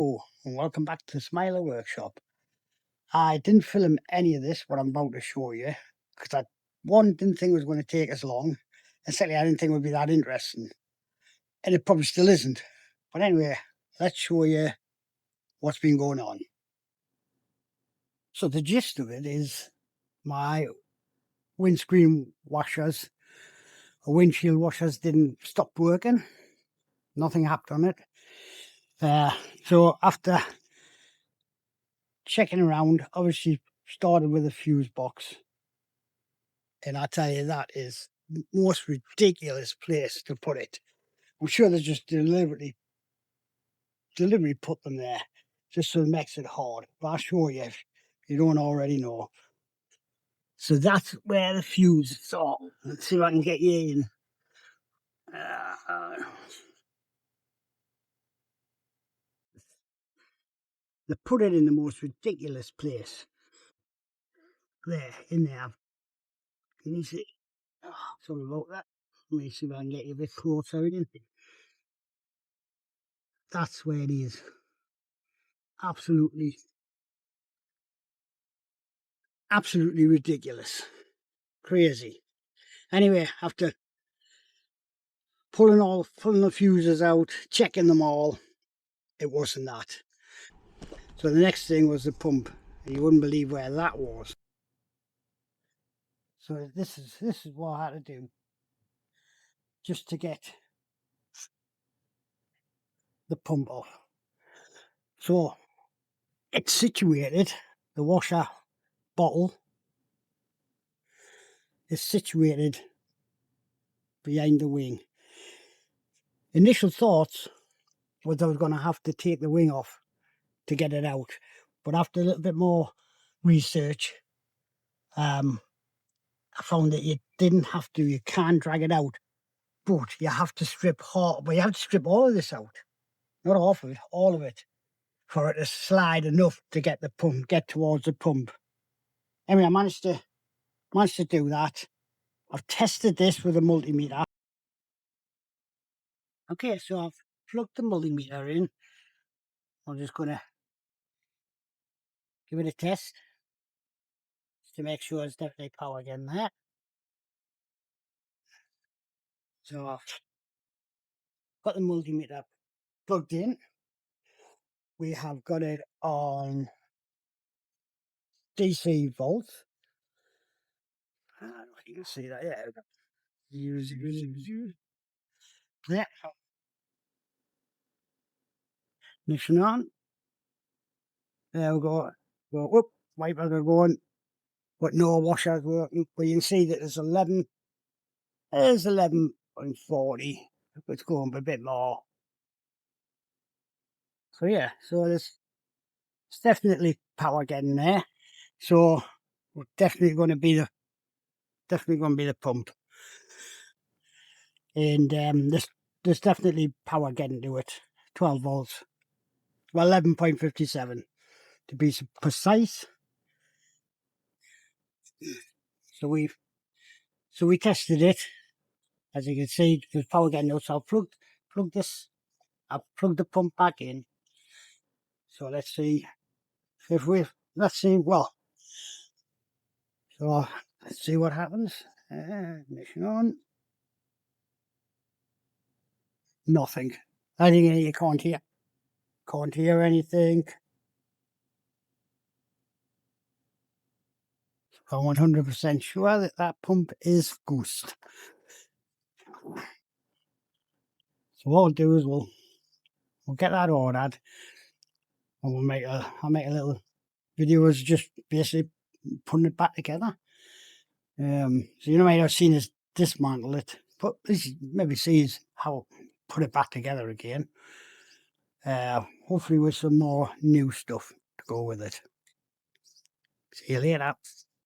And welcome back to the Smiler Workshop. I didn't film any of this, what I'm about to show you, because one, didn't think it was going to take as long, and secondly, I didn't think it would be that interesting, and it probably still isn't. But anyway, let's show you what's been going on. So the gist of it is my windscreen washers, or windshield washers, didn't stop working. Nothing happened on it. So after checking around, obviously started with a fuse box. And I tell you, that is the most ridiculous place to put it. I'm sure they just deliberately put them there just so it makes it hard. But I'll show you if you don't already know. So that's where the fuse is. So let's see if I can get you in. They put it in the most ridiculous place. There, in there. Can you see? Oh, sorry about that. Let me see if I can get you a bit closer again. That's where it is. Absolutely ridiculous. Crazy. Anyway, after pulling the fuses out, checking them all, it wasn't that. So the next thing was the pump. And you wouldn't believe where that was. So this is what I had to do just to get the pump off. So it's situated, the washer bottle is situated behind the wing. Initial thoughts was I was going to have to take the wing off to get it out, but after a little bit more research, I found that you didn't have to. You can drag it out, but you have to strip all of this out, not half of it, all of it, for it to slide enough to get towards the pump. Anyway, I managed to do that. I've tested this with a multimeter. Okay, so I've plugged the multimeter in. I'm just gonna give it a test just to make sure it's definitely power getting there. So I've got the multimeter plugged in. We have got it on DC volts. You can see that, yeah. Yeah. Ignition on. There we go. Whoop, wipers are going, but no washers working. But you can see that there's 11.40. It's going a bit more. So yeah, so it's definitely power getting there. So we're definitely going to be the pump. And there's definitely power getting to it. 12 volts. Well, 11.57 to be precise. So we tested it. As you can see, there's power getting out. So I'll plug the pump back in. So let's see well. So let's see what happens. Ignition on. Nothing. I think you can't hear anything. I'm 100% sure that pump is ghost. So what we'll do is we'll get that ordered, and I'll make a little video as just basically putting it back together. So you might have seen us dismantle it, but maybe sees how put it back together again. Hopefully with some more new stuff to go with it. See you later.